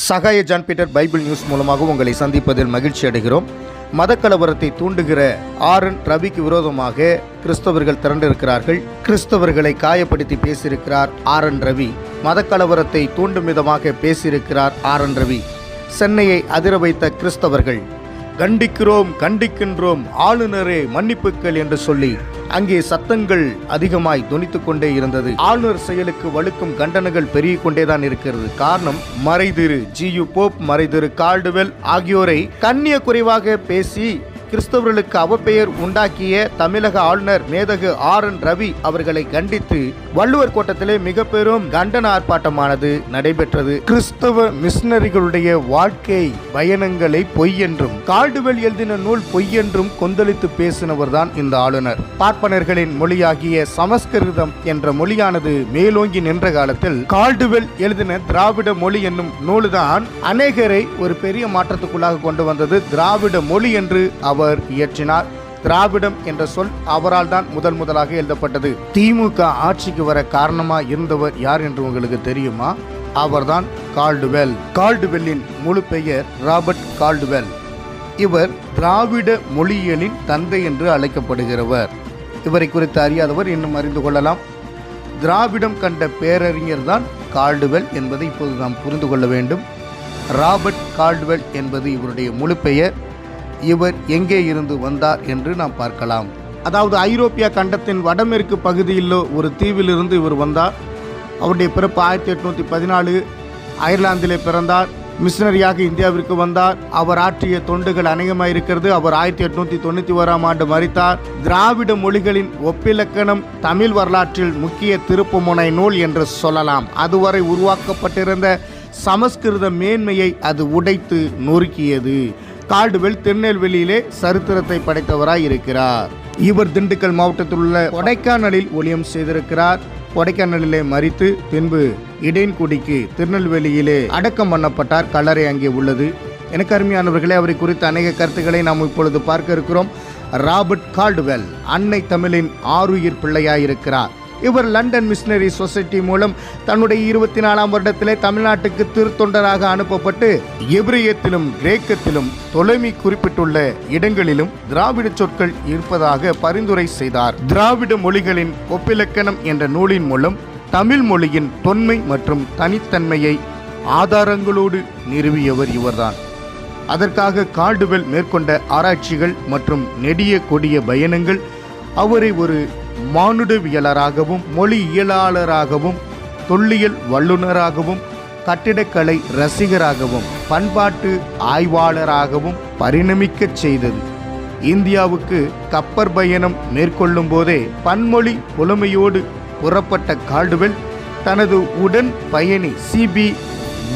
சகாய John Peter Bible news மூலமாக உங்களை சந்திப்பதில் மகிழ்ச்சி அடைகிறோம். மதக்கலவரத்தை தூண்டுகிற ஆரன் ரவிக்கு விரோதமாக கிறிஸ்தவர்கள் திரண்டிருக்கிறார்கள். கிறிஸ்தவர்களை காயப்படுத்தி பேசியிருக்கிறார் ஆரன் ரவி. மதக்கலவரத்தை தூண்டும் விதமாக பேசியிருக்கிறார் ஆரன் ரவி. சென்னையை அதிர வைத்த கிறிஸ்தவர்கள் கண்டிக்கின்றோம் ஆளுநரே மன்னிப்புகள் என்று சொல்லி அங்கே சத்தங்கள் அதிகமாய் தொனித்துக் கொண்டே இருந்தது. ஆளுநர் செயலுக்கு வலுக்கும் கண்டனங்கள் பெருகிக் கொண்டேதான் இருக்கிறது. காரணம், மறைதிரு ஜியு போப், மறைதிரு கால்டுவெல் ஆகியோரை கண்ணிய குறைவாக பேசி கிறிஸ்தவர்களுக்கு அவப்பெயர் உண்டாக்கிய தமிழக ஆளுநர் மேதகு ஆரன் ரவி அவர்களை கண்டித்து வள்ளுவர் கோட்டத்திலே மிக பெரும் கண்டன ஆர்ப்பாட்டமானது நடைபெற்றது. கிறிஸ்தவ மிஷனரிகளுடைய வாழ்க்கை பயணங்களை பொய் என்றும் கால்டுவெல் எழுதின நூல் பொய் என்றும் கொந்தளித்து பேசினவர் தான் இந்த ஆளுநர். பார்ப்பனர்களின் மொழியாகிய சமஸ்கிருதம் என்ற மொழியானது மேலோங்கி நின்ற காலத்தில் கால்டுவெல் எழுதின திராவிட மொழி என்னும் நூலுதான் அநேகரை ஒரு பெரிய மாற்றத்துக்குள்ளாக கொண்டு வந்தது. திராவிட மொழி என்று அவர் இயற்றினார். திராவிடம் என்ற சொல் அவரால் தான் முதலாக எழுதப்பட்டது. திமுக ஆட்சிக்கு வர காரணமா இருந்தவர் யார் என்று உங்களுக்கு தெரியுமா? அவர்தான் கால்டுவெல். கால்டுவெல்லின் முழு பெயர் ராபர்ட் கால்டுவெல். இவர் திராவிட மொழியியலின் தந்தை என்று அழைக்கப்படுகிறவர். இவரை குறித்து அறியாதவர் இன்னும் அறிந்து கொள்ளலாம். திராவிடம் கண்ட பேரறிஞர் தான் கால்டுவெல் என்பதை இப்போது நாம் புரிந்து கொள்ள வேண்டும். ராபர்ட் கால்டுவெல் என்பது இவருடைய முழு பெயர். இவர் எங்கே இருந்து வந்தார் என்று நாம் பார்க்கலாம். அதாவது ஐரோப்பிய கண்டத்தின் வடமேற்கு பகுதியில் ஒரு தீவிலிருந்து இவர் வந்தார். அவருடைய பிறப்பு 1814 அயர்லாந்திலே பிறந்தார். மிஷனரியாக இந்தியாவிற்கு வந்தார். அவர் ஆற்றிய தொண்டுகள் அநேகமாக இருக்கிறது. அவர் 1891 ஆண்டு மரித்தார். திராவிட மொழிகளின் ஒப்பிலக்கணம் தமிழ் வரலாற்றில் முக்கிய திருப்புமுனை நூல் என்று சொல்லலாம். அதுவரை உருவாக்கப்பட்டிருந்த சமஸ்கிருத மேன்மையை அது உடைத்து நொறுக்கியது. கால்டுவெல் திருநெல்வேலியிலே சரித்திரத்தை படைத்தவராய் இருக்கிறார். இவர் திண்டுக்கல் மாவட்டத்தில் உள்ள கொடைக்கானலில் ஊழியம் செய்திருக்கிறார். கொடைக்கானலிலே மரித்து பின்பு இடையன்குடிக்கு திருநெல்வேலியிலே அடக்கம் பண்ணப்பட்டார். கல்லறை அங்கே உள்ளது. எனக்கு அருமையானவர்களே, அவரை குறித்த அநேக கருத்துக்களை நாம் இப்பொழுது பார்க்க இருக்கிறோம். ராபர்ட் கால்டுவெல் அன்னை தமிழின் ஆருயிர் பிள்ளையாயிருக்கிறார். இவர் லண்டன் மிஷனரி சொசைட்டி மூலம் தன்னுடைய 24ஆம் வருடத்திலே தமிழ்நாட்டுக்கு திருத்தொண்டராக அனுப்பப்பட்டு எபிரேயத்திலும் கிரேக்கத்திலும் தொலைமை குறிப்பிட்டுள்ள இடங்களிலும் திராவிட சொற்கள் இருப்பதாக பரிந்துரை செய்தார். திராவிட மொழிகளின் ஒப்பிலக்கணம் என்ற நூலின் மூலம் தமிழ் மொழியின் தொன்மை மற்றும் தனித்தன்மையை ஆதாரங்களோடு நிறுவியவர் இவர்தான். அதற்காக கால்டுவெல் மேற்கொண்ட ஆராய்ச்சிகள் மற்றும் நெடிய கொடிய பயணங்கள் அவரை ஒரு மானுடவியலராகவும் மொழியியலாளராகவும் தொல்லியல் வல்லுநராகவும் கட்டிடக்கலை ரசிகராகவும் பண்பாட்டு ஆய்வாளராகவும் பரிணமிக்கச் செய்தது. இந்தியாவுக்கு கப்பற் பயணம் மேற்கொள்ளும் போதே பன்மொழி புலமையோடு புறப்பட்ட கால்டுவெல் தனது உடன் பயணி சிபி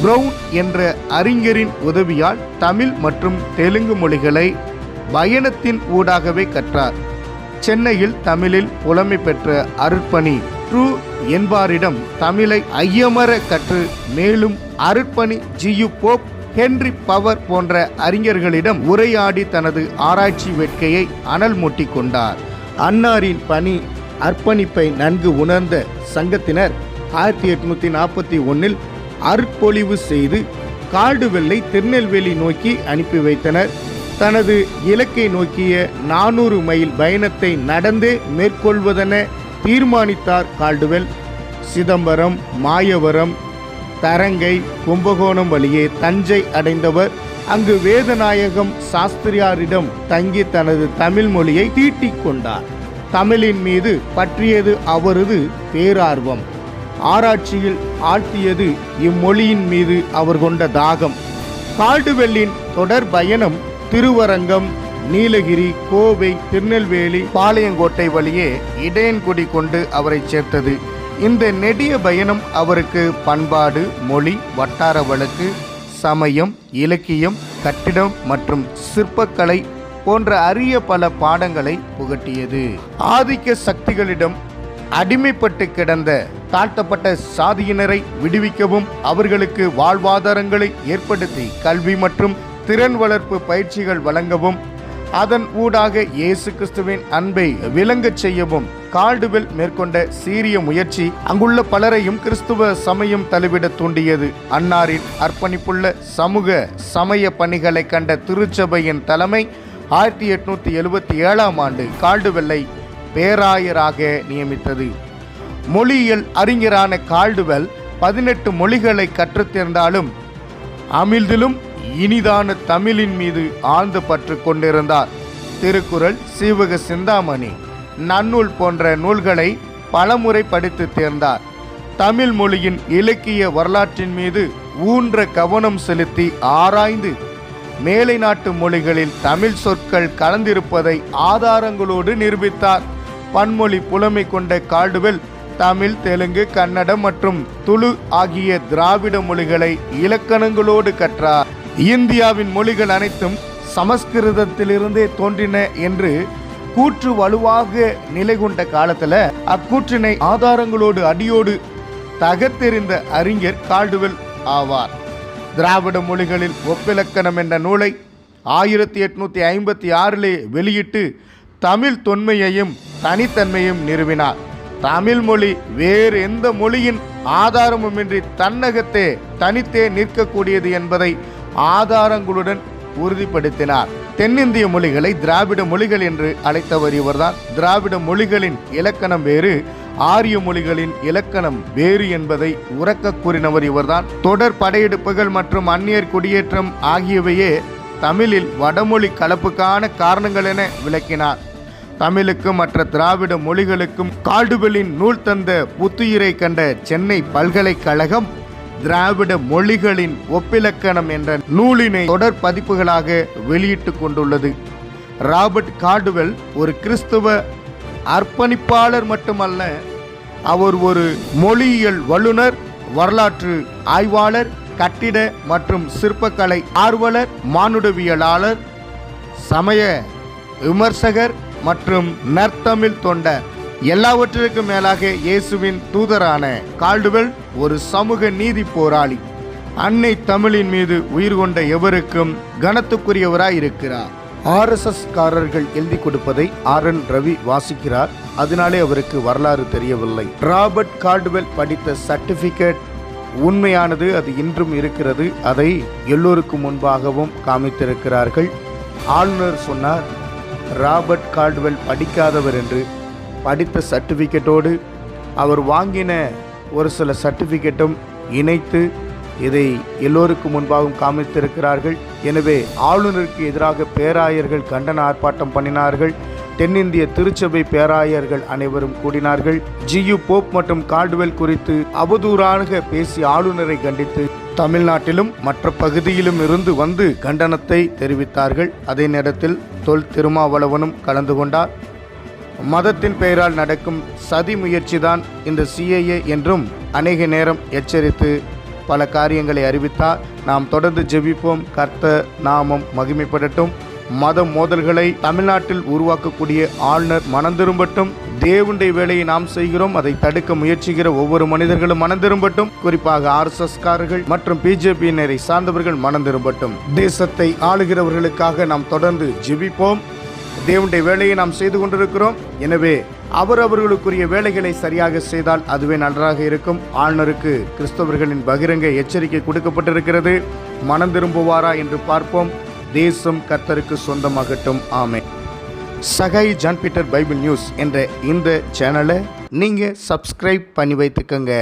பிரவுன் என்ற அறிஞரின் உதவியால் தமிழ் மற்றும் தெலுங்கு மொழிகளை பயணத்தின் ஊடாகவே கற்றார். சென்னையில் தமிழில் புலமை பெற்ற அருட்பணி ட்ரூ என்பாரிடம் தமிழை ஐயமர கற்று மேலும் அருட்பணி ஜியு போப், ஹென்றி பவர் போன்ற அறிஞர்களிடம் உரையாடி தனது ஆராய்ச்சி வேட்கையை அனல் மூட்டி கொண்டார். அன்னாரின் பணி அர்ப்பணிப்பை நன்கு உணர்ந்த சங்கத்தினர் 1841 அருட்பொழிவு செய்து கால்டுவெல்லை திருநெல்வேலி நோக்கி அனுப்பி வைத்தனர். தனது இலக்கை நோக்கிய 400 மைல் பயணத்தை நடந்தே மேற்கொள்வதென தீர்மானித்தார் கால்டுவெல். சிதம்பரம், மாயவரம், தரங்கை, கும்பகோணம் வழியே தஞ்சை அடைந்தவர். அங்கு வேதநாயகம் சாஸ்திரியாரிடம் தங்கி தனது தமிழ் மொழியை தீட்டிக் கொண்டார். தமிழின் மீது பற்றியது அவரது பேரார்வம். ஆராய்ச்சியில் ஆழ்த்தியது இம்மொழியின் மீது அவர் கொண்ட தாகம். கால்டுவெல்லின் தொடர் பயணம் திருவரங்கம், நீலகிரி, கோவை, திருநெல்வேலி, பாளையங்கோட்டை வழியே இடையன்குடி கொண்டு அவரை சேர்த்தது. இந்த நெடிய பயணம் அவருக்கு பண்பாடு, மொழி, வட்டார வழக்கு, சமயம், இலக்கியம், கட்டிடம் மற்றும் சிற்பக்கலை போன்ற அரிய பல பாடங்களை புகட்டியது. ஆதிக்க சக்திகளிடம் அடிமைப்பட்டு கிடந்த தாழ்த்தப்பட்ட சாதியினரை விடுவிக்கவும் அவர்களுக்கு வாழ்வாதாரங்களை ஏற்படுத்தி கல்வி மற்றும் திறன் வளர்ப்பு பயிற்சிகள் வழங்கவும் அதன் ஊடாக இயேசு கிறிஸ்துவின் அன்பை விளங்கச் செய்யவும் கால்டுவெல் மேற்கொண்ட சீரிய முயற்சி அங்குள்ள பலரையும் கிறிஸ்துவ சமயம் தழுவிட தூண்டியது. அன்னாரின் அர்ப்பணிப்புள்ள சமூக சமய பணிகளை கண்ட திருச்சபையின் தலைமை 1877ஆம் ஆண்டு கால்டுவெல்லை பேராயராக நியமித்தது. மொழியியல் அறிஞரான கால்டுவெல் 18 மொழிகளை கற்றுத்தேர்ந்தாலும் அமிழ்திலும் இனிதான தமிழின் மீது ஆழ்ந்து பற்று கொண்டிருந்தார். திருக்குறள், சீவக சிந்தாமணி, நன்னூல் போன்ற நூல்களை பலமுறை படித்து தேர்ந்தார். தமிழ் மொழியின் இலக்கிய வரலாற்றின் மீது ஊன்ற கவனம் செலுத்தி ஆராய்ந்து மேலை நாட்டு மொழிகளில் தமிழ் சொற்கள் கலந்திருப்பதை ஆதாரங்களோடு நிரூபித்தார். பன்மொழி புலமை கொண்ட கால்டுவெல் தமிழ், தெலுங்கு, கன்னடம் மற்றும் துளு ஆகிய திராவிட மொழிகளை இலக்கணங்களோடு கற்றார். இந்தியாவின் மொழிகள் அனைத்தும் சமஸ்கிருதத்திலிருந்தே தோன்றின என்று கூற்று வலுவாக நிலை கொண்ட காலத்தில் அக்கூற்றினை ஆதாரங்களோடு அடியோடு தகர்த்தெறிந்த அறிஞர் கால்டுவெல் ஆவார். திராவிட மொழிகளில் ஒப்பிலக்கணம் என்ற நூலை 1856 வெளியிட்டு தமிழ் தொன்மையையும் தனித்தன்மையும் நிறுவினார். தமிழ் மொழி வேறு எந்த மொழியின் ஆதாரமுமின்றி தன்னகத்தே தனித்தே நிற்கக்கூடியது என்பதை ஆதாரங்களுடன் உறுதிப்படுத்தினார். தென்னிந்திய மொழிகளை திராவிட மொழிகள் என்று அழைத்தவர் இவர்தான். திராவிட மொழிகளின் இலக்கணம் வேறு, ஆரிய மொழிகளின் இலக்கணம் வேறு என்பதை உரக்க கூறினவர் இவர்தான். தொடர் படையெடுப்புகள் மற்றும் அந்நியர் குடியேற்றம் ஆகியவையே தமிழில் வடமொழி கலப்புக்கான காரணங்கள் என விளக்கினார். தமிழுக்கும் மற்ற திராவிட மொழிகளுக்கும் கால்டுவெல்லின் நூல் தந்த புத்துயிரை கண்ட சென்னை பல்கலைக்கழகம் திராவிட மொழிகளின் ஒப்பிலக்கணம் என்ற நூலினை தொடர் பதிப்புகளாக வெளியிட்டு கொண்டுள்ளது. ராபர்ட் கால்டுவெல் ஒரு கிறிஸ்துவ அர்ப்பணிப்பாளர் மட்டுமல்ல, அவர் ஒரு மொழியியல் வல்லுனர், வரலாற்று ஆய்வாளர், கட்டிட மற்றும் சிற்பக்கலை ஆர்வலர், மானுடவியலாளர், சமய விமர்சகர் மற்றும் நற்தமிழ் தொண்டர். எல்லாவற்றிற்கும் மேலாக இயேசுவின் தூதரான கால்டுவெல் ஒரு சமூக நீதி போராளி. அன்னை தமிழின் மீது உயிர் கொண்ட எவருக்கும் கனத்துக்குரியவராய் இருக்கிறார். RSS காரர்கள் எழுதி கொடுப்பதை RN ரவி வாசிக்கிறார். அதனாலே அவருக்கு வரலாறு தெரியவில்லை. ராபர்ட் கால்டுவெல் படித்த சர்டிபிகேட் உண்மையானது, அது இன்றும் இருக்கிறது. அதை எல்லோருக்கும் முன்பாகவும் காமித்திருக்கிறார்கள். ஆளுநர் சொன்னார், ராபர்ட் கால்டுவெல் படிக்காதவர் என்று. படித்த சர்டிஃபிகேட்டோடு அவர் வாங்கின ஒரு சில சர்டிஃபிகேட்டும் இணைத்து இதை எல்லோருக்கும் முன்பாகவும் காமித்திருக்கிறார்கள். எனவே ஆளுநருக்கு எதிராக பேராயர்கள் கண்டன ஆர்ப்பாட்டம் பண்ணினார்கள். தென்னிந்திய திருச்சபை பேராயர்கள் அனைவரும் கூடினார்கள். GU போப் மற்றும் கால்டுவெல் குறித்து அவதூறாக பேசி ஆளுநரை கண்டித்து தமிழ்நாட்டிலும் மற்ற பகுதியிலும் இருந்து வந்து கண்டனத்தை தெரிவித்தார்கள். அதே நேரத்தில் தொல் திருமாவளவனும் கலந்து கொண்டார். மதத்தின் பெயரால் நடக்கும் சதி முயற்சிதான் இந்த CAA என்றும் அநேக நேரம் எச்சரித்து பல காரியங்களை அறிவித்தார். நாம் தொடர்ந்து ஜெபிப்போம். கர்த்தர் நாமம் மகிமைப்படட்டும். மத மோதல்களை தமிழ்நாட்டில் உருவாக்கக்கூடிய ஆளுநர் மனம் திரும்பட்டும். தேவனுடைய வேலையை நாம் செய்கிறோம், அதை தடுக்க முயற்சிக்கிற ஒவ்வொரு மனிதர்களும் மனம் திரும்பட்டும். குறிப்பாக RSS காரர்கள் மற்றும் BJP-யினரை சார்ந்தவர்கள் மனம் திரும்பட்டும். தேசத்தை ஆளுகிறவர்களுக்காக நாம் தொடர்ந்து ஜெபிப்போம். தேவனுடைய வேலையை நாம் செய்து கொண்டிருக்கிறோம். எனவே அவர்களுக்குரிய வேலைகளை சரியாக செய்தால் அதுவே நன்றாக இருக்கும். ஆளுநருக்கு கிறிஸ்தவர்களின் பகிரங்க எச்சரிக்கை கொடுக்கப்பட்டிருக்கிறது. மனம் திரும்புவாரா என்று பார்ப்போம். தேசம் கர்த்தருக்கு சொந்தமாகட்டும். ஆமென். Sahay John Peter Bible News என்ற இந்த சேனலை நீங்கள் சப்ஸ்கிரைப் பண்ணி வைத்துக்கங்க.